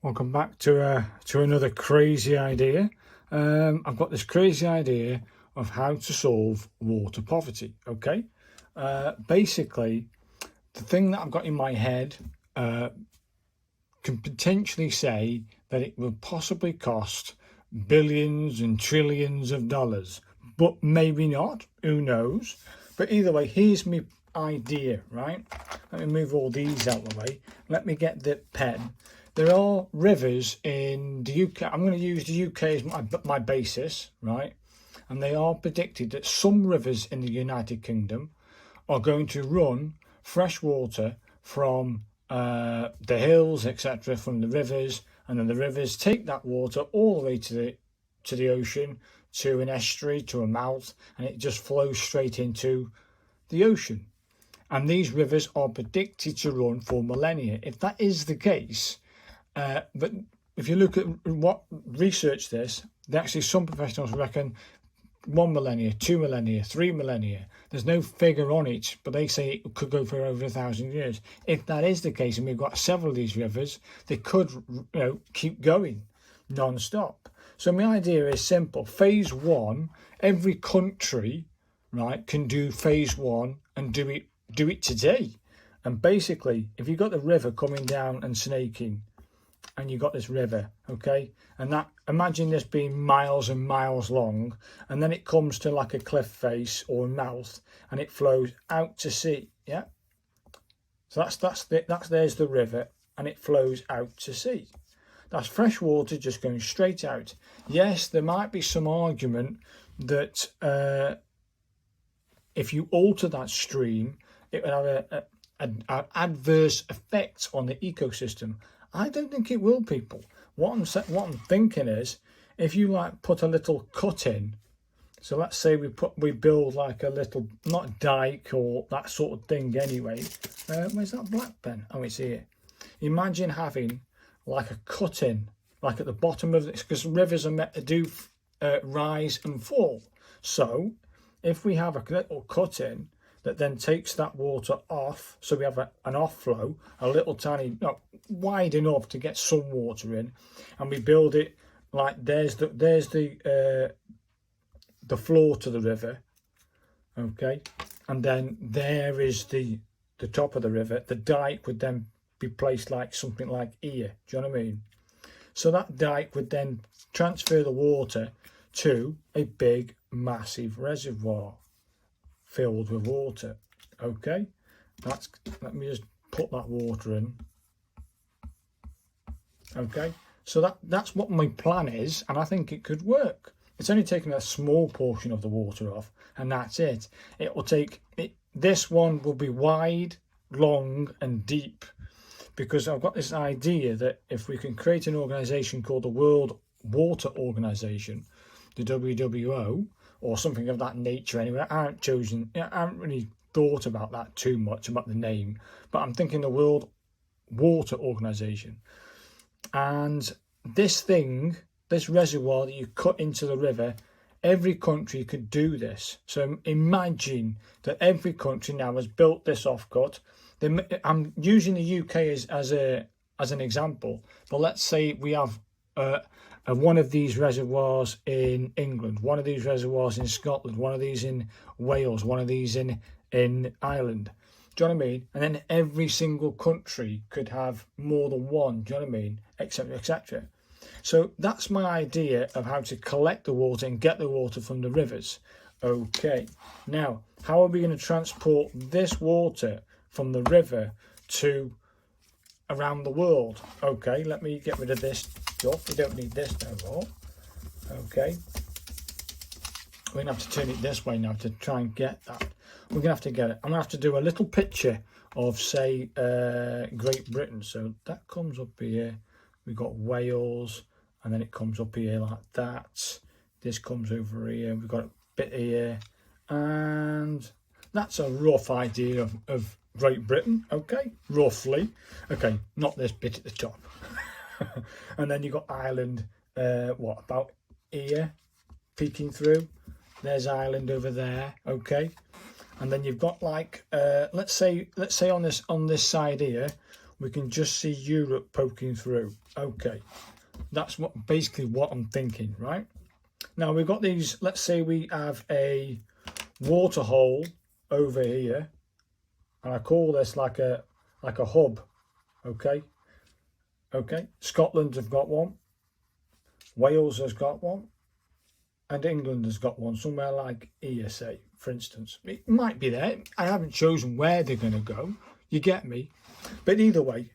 Welcome back to another crazy idea. I've got this crazy idea of how to solve water poverty. Okay, basically, the thing that I've got in my head can potentially say that it will possibly cost billions and trillions of dollars, but maybe not. Who knows? But either way, here's my idea. Right? Let me move all these out of the way. Let me get the pen. There are rivers in the UK. I'm going to use the UK as my basis, right? And they are predicted that some rivers in the United Kingdom are going to run fresh water from the hills, etc., from the rivers, and then the rivers take that water all the way to the ocean, to an estuary, to a mouth, and it just flows straight into the ocean. And these rivers are predicted to run for millennia. If that is the case, but if you look at what research this, actually some professionals reckon 1 millennia, 2 millennia, 3 millennia. There's no figure on it, but they say it could go for over 1,000 years. If that is the case, and we've got several of these rivers, they could, keep going non-stop. So my idea is simple. Phase one, every country, right, can do phase one and do it today. And basically, if you've got the river coming down and snaking, and you got this river, okay, and that, imagine this being miles and miles long, and then it comes to like a cliff face or a mouth, and it flows out to sea. Yeah, so there's the river, and it flows out to sea. That's fresh water just going straight out. Yes, there might be some argument that if you alter that stream, it would have an adverse effect on the ecosystem. I don't think it will, people. What I'm thinking is, if you put a little cut in, so let's say we build like a little, not dike or that sort of thing anyway. Where's that black pen? Oh, it's here. Imagine having like a cut in, like at the bottom of this, because rivers are meant to do rise and fall. So if we have a little cut in that then takes that water off, so we have an offlow, a little tiny, not wide enough to get some water in, and we build it like there's the floor to the river, okay, and then there is the top of the river. The dike would then be placed like something like here. Do you know what I mean? So that dike would then transfer the water to a big, massive reservoir filled with water. Okay, let me just put that water in. Okay, so that's what my plan is, and I think it could work. It's only taking a small portion of the water off, and that's it. It will take it. This one will be wide, long, and deep, because I've got this idea that if we can create an organization called the World Water Organization, the WWO, or something of that nature anyway. I haven't really thought about that too much, about the name, but I'm thinking the World Water Organization. And this reservoir that you cut into the river, every country could do this. So imagine that every country now has built this offcut. I'm using the UK as an example, but let's say we have one of these reservoirs in England, one of these reservoirs in Scotland, one of these in Wales, one of these in Ireland. Do you know what I mean? And then every single country could have more than one, do you know what I mean? Etc., etc. So that's my idea of how to collect the water and get the water from the rivers. Okay, now, how are we going to transport this water from the river to around the world? Okay, let me get rid of this stuff. We don't need this no more. Okay, we're gonna have to turn it this way now to try and get that. We're gonna have to get it. I'm gonna have to do a little picture of, say, Great Britain. So that comes up here. We've got Wales, and then it comes up here like that. This comes over here. We've got a bit here, and that's a rough idea of Great Britain, okay, roughly. Okay, not this bit at the top. And then you've got Ireland, about here, peeking through. There's Ireland over there, okay. And then you've got like, let's say on this side here, we can just see Europe poking through. Okay, that's basically what I'm thinking, right? Now we've got these, let's say we have a water hole over here, and I call this like a hub. Okay, Scotland have got one, Wales has got one, and England has got one somewhere like ESA, for instance. It might be there. I haven't chosen where they're going to go. You get me? But either way,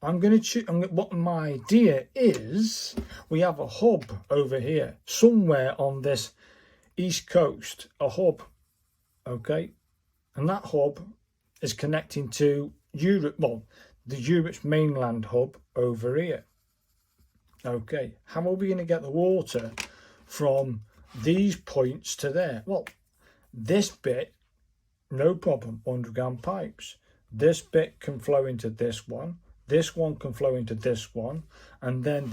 I'm going to choose. What my idea is, we have a hub over here, somewhere on this east coast, a hub. Okay, and that hub is connecting to Europe. Well, the Europe's mainland hub over here. Okay, how are we going to get the water from these points to there? Well, this bit, no problem, underground pipes. This bit can flow into this one can flow into this one, and then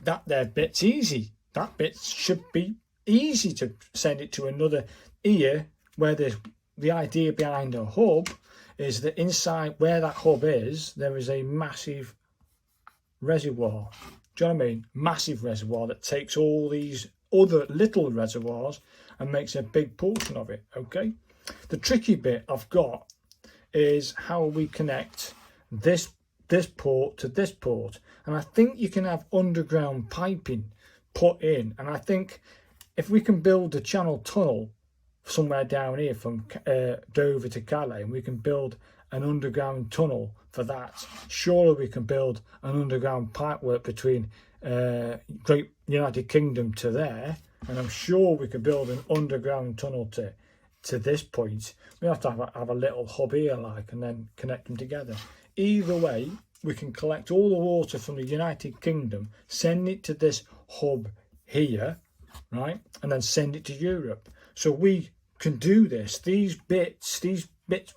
that there bit's easy. That bit should be easy to send it to another ear, where the idea behind a hub is that inside where that hub is, there is a massive reservoir. Do you know what I mean? Massive reservoir that takes all these other little reservoirs and makes a big portion of it. Okay, the tricky bit I've got is how we connect this port to this port, and I think you can have underground piping put in, and I think if we can build a channel tunnel somewhere down here from Dover to Calais, and we can build an underground tunnel for that, surely we can build an underground pipework between Great United Kingdom to there, and I'm sure we could build an underground tunnel to this point. We have to have a little hub here, like, and then connect them together. Either way, we can collect all the water from the United Kingdom, send it to this hub here, right, and then send it to Europe. So we can do this. These bits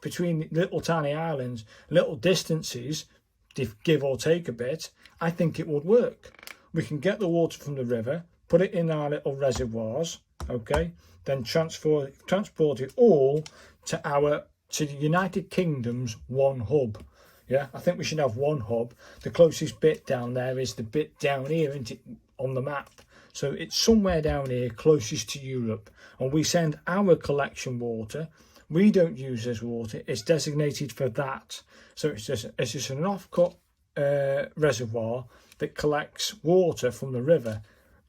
between little tiny islands, little distances, give or take a bit, I think it would work. We can get the water from the river, put it in our little reservoirs, okay, then transport it all to the United Kingdom's one hub. Yeah, I think we should have one hub. The closest bit down there is the bit down here, isn't it, on the map? So it's somewhere down here closest to Europe, and we send our collection water. We don't use this water. It's designated for that. So it's just an off-cut reservoir that collects water from the river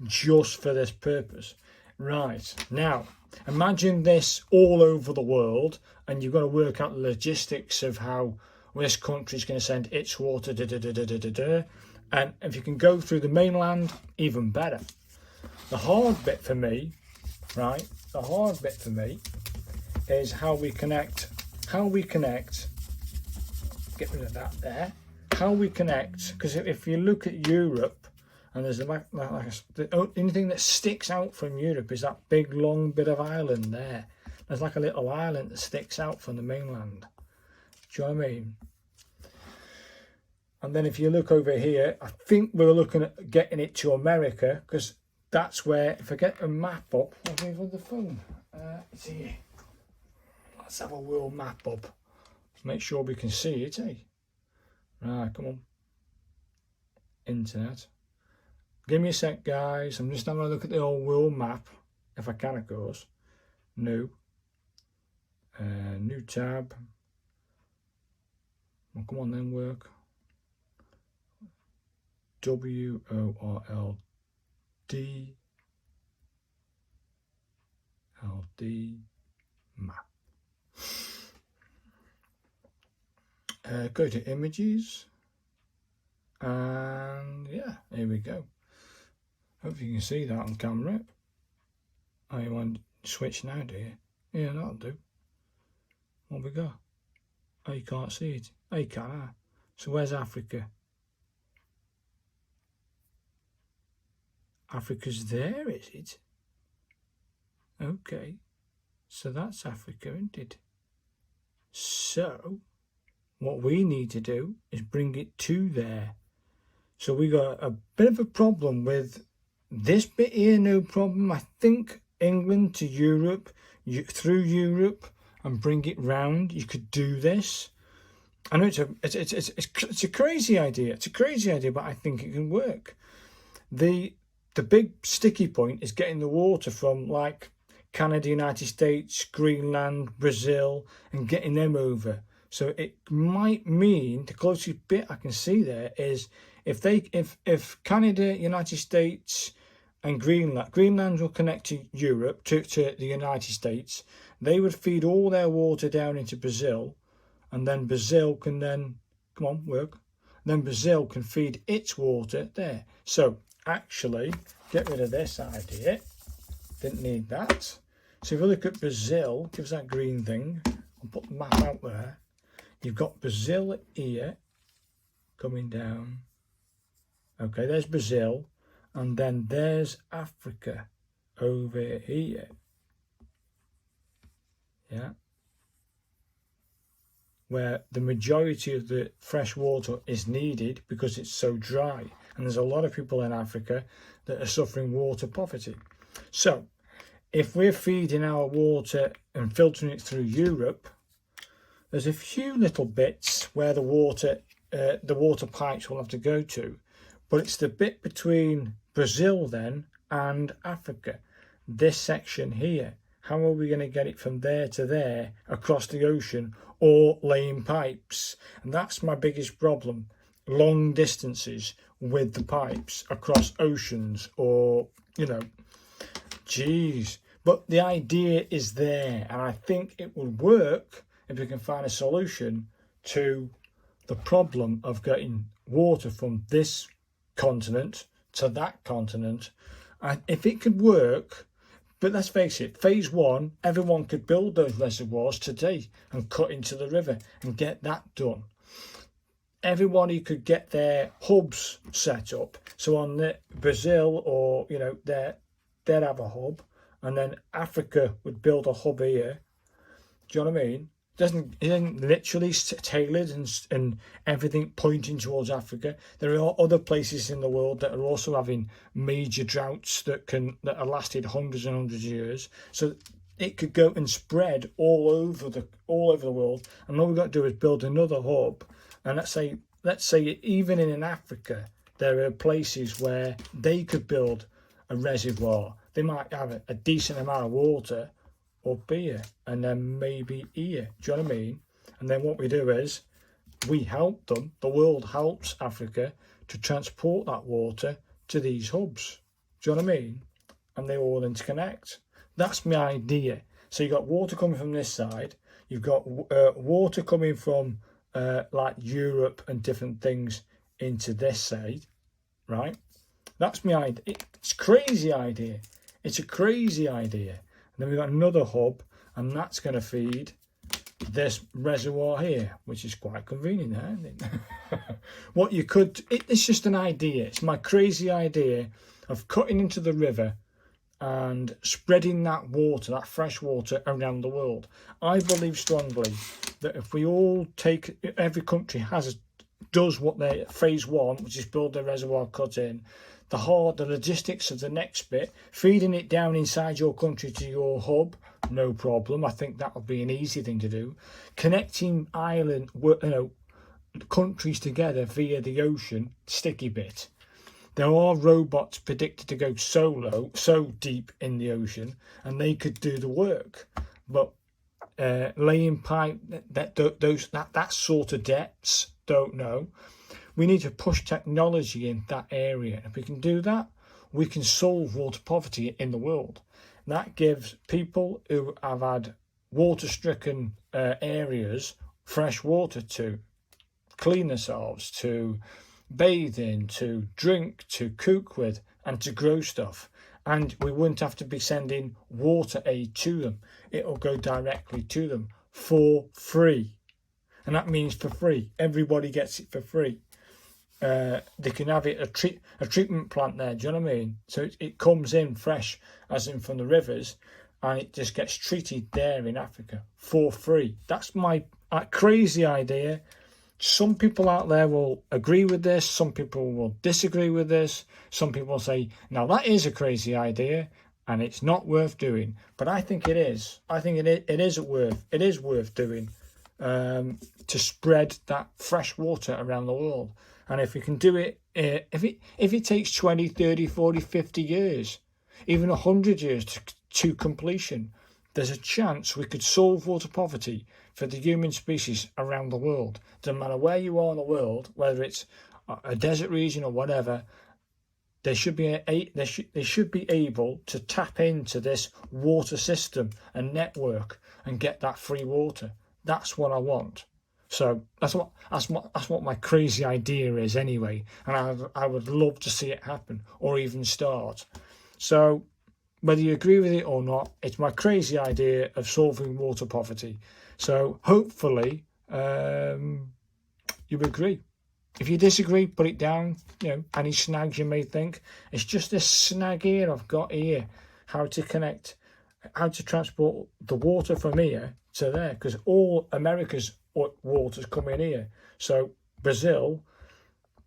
just for this purpose. Right, now imagine this all over the world, and you've got to work out the logistics of how this country is going to send its water, and if you can go through the mainland, even better. The hard bit for me, right, is how we connect, get rid of that there, how we connect, because if you look at Europe, and there's the only thing that sticks out from Europe is that big long bit of island there. There's like a little island that sticks out from the mainland. Do you know what I mean? And then if you look over here, I think we're looking at getting it to America, because that's where, if I get a map up, I'll be on the phone. It's here. Let's have a world map up. Make sure we can see it, eh? Right, come on. Internet. Give me a sec, guys. I'm just having a look at the old world map, if I can, of course. New. New tab. Well, come on then, work. WORLD map. Go to images, and yeah, here we go. Hope you can see that on camera. Oh, you want to switch now, do you? Yeah, that'll do. What we got? Oh, you can't see it. Oh, you can. So where's Africa? Africa's there, is it? Okay, so that's Africa, isn't it? So what we need to do is bring it to there. So we got a bit of a problem with this bit here, no problem. I think England to Europe, through Europe, and bring it round. You could do this. I know it's a crazy idea. It's a crazy idea, but I think it can work. The big sticky point is getting the water from like Canada, United States, Greenland, Brazil, and getting them over. So it might mean the closest bit I can see there is if Canada, United States, and Greenland will connect to Europe, to the United States, they would feed all their water down into Brazil, and then Brazil can then, come on, work, then Brazil can feed its water there. So actually, get rid of this idea, didn't need that. So if you look at Brazil, gives that green thing, I'll put the map out there. You've got Brazil here, coming down. Okay, there's Brazil, and then there's Africa over here. Yeah. Where the majority of the fresh water is needed because it's so dry. And there's a lot of people in Africa that are suffering water poverty. So if we're feeding our water and filtering it through Europe, there's a few little bits where the water pipes will have to go to, but it's the bit between Brazil then and Africa, this section here. How are we going to get it from there to there across the ocean, or laying pipes? And that's my biggest problem, long distances with the pipes across oceans, or, you know, geez. But the idea is there, and I think it will work if we can find a solution to the problem of getting water from this continent to that continent. And if it could work, but let's face it, phase one, everyone could build those reservoirs today and cut into the river and get that done. Everybody could get their hubs set up. So on the Brazil, or, you know, they'd have a hub, and then Africa would build a hub here. Do you know what I mean? It isn't literally tailored and everything pointing towards Africa. There are other places in the world that are also having major droughts that are lasted hundreds and hundreds of years. So it could go and spread all over the world. And all we've got to do is build another hub. And let's say even in Africa, there are places where they could build a reservoir. They might have a decent amount of water up here, and then maybe here. Do you know what I mean? And then what we do is we help them. The world helps Africa to transport that water to these hubs. Do you know what I mean? And they all interconnect. That's my idea. So you've got water coming from this side. You've got water coming from like Europe and different things into this side, right? That's my idea. It's a crazy idea. It's a crazy idea. And then we've got another hub, and that's going to feed this reservoir here, which is quite convenient, isn't it? What you could, it's just an idea. It's my crazy idea of cutting into the river and spreading that water, that fresh water, around the world. I believe strongly that if we all take, every country does what they phase one, which is build their reservoir, cut in, the logistics of the next bit, feeding it down inside your country to your hub, no problem. I think that would be an easy thing to do. Connecting countries together via the ocean, sticky bit. There are robots predicted to go so deep in the ocean, and they could do the work. But laying pipe, that sort of depths, don't know. We need to push technology in that area. If we can do that, we can solve water poverty in the world. That gives people who have had water-stricken areas fresh water to clean themselves, to bathe in, to drink, to cook with, and to grow stuff. And we wouldn't have to be sending water aid to them. It'll go directly to them for free. And that means for free. Everybody gets it for free. They can have it a treatment plant there. Do you know what I mean? So it comes in fresh, as in from the rivers, and it just gets treated there in Africa for free. That's my crazy idea. Some people out there will agree with this. Some people will disagree with this. Some people will say, "Now that is a crazy idea, and it's not worth doing." But I think it is. I think it is worth doing. to spread that fresh water around the world. And if we can do it, if it takes 20, 30, 40, 50 years, even 100 years to completion, there's a chance we could solve water poverty for the human species around the world. Doesn't matter where you are in the world, whether it's a desert region or whatever, they should be able to tap into this water system and network and get that free water. That's what I want. So that's what my crazy idea is anyway, and I would love to see it happen or even start. So whether you agree with it or not, it's my crazy idea of solving water poverty. So hopefully you agree. If you disagree, put it down. Any snags you may think. It's just this snag here I've got here. How to transport the water from here to there, because all America's water's coming here. So Brazil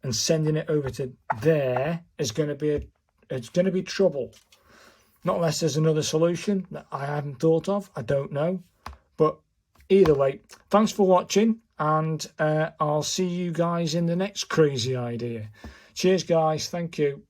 and sending it over to there is going to be trouble. Not unless there's another solution that I haven't thought of. I don't know. But either way, thanks for watching, and I'll see you guys in the next crazy idea. Cheers, guys. Thank you.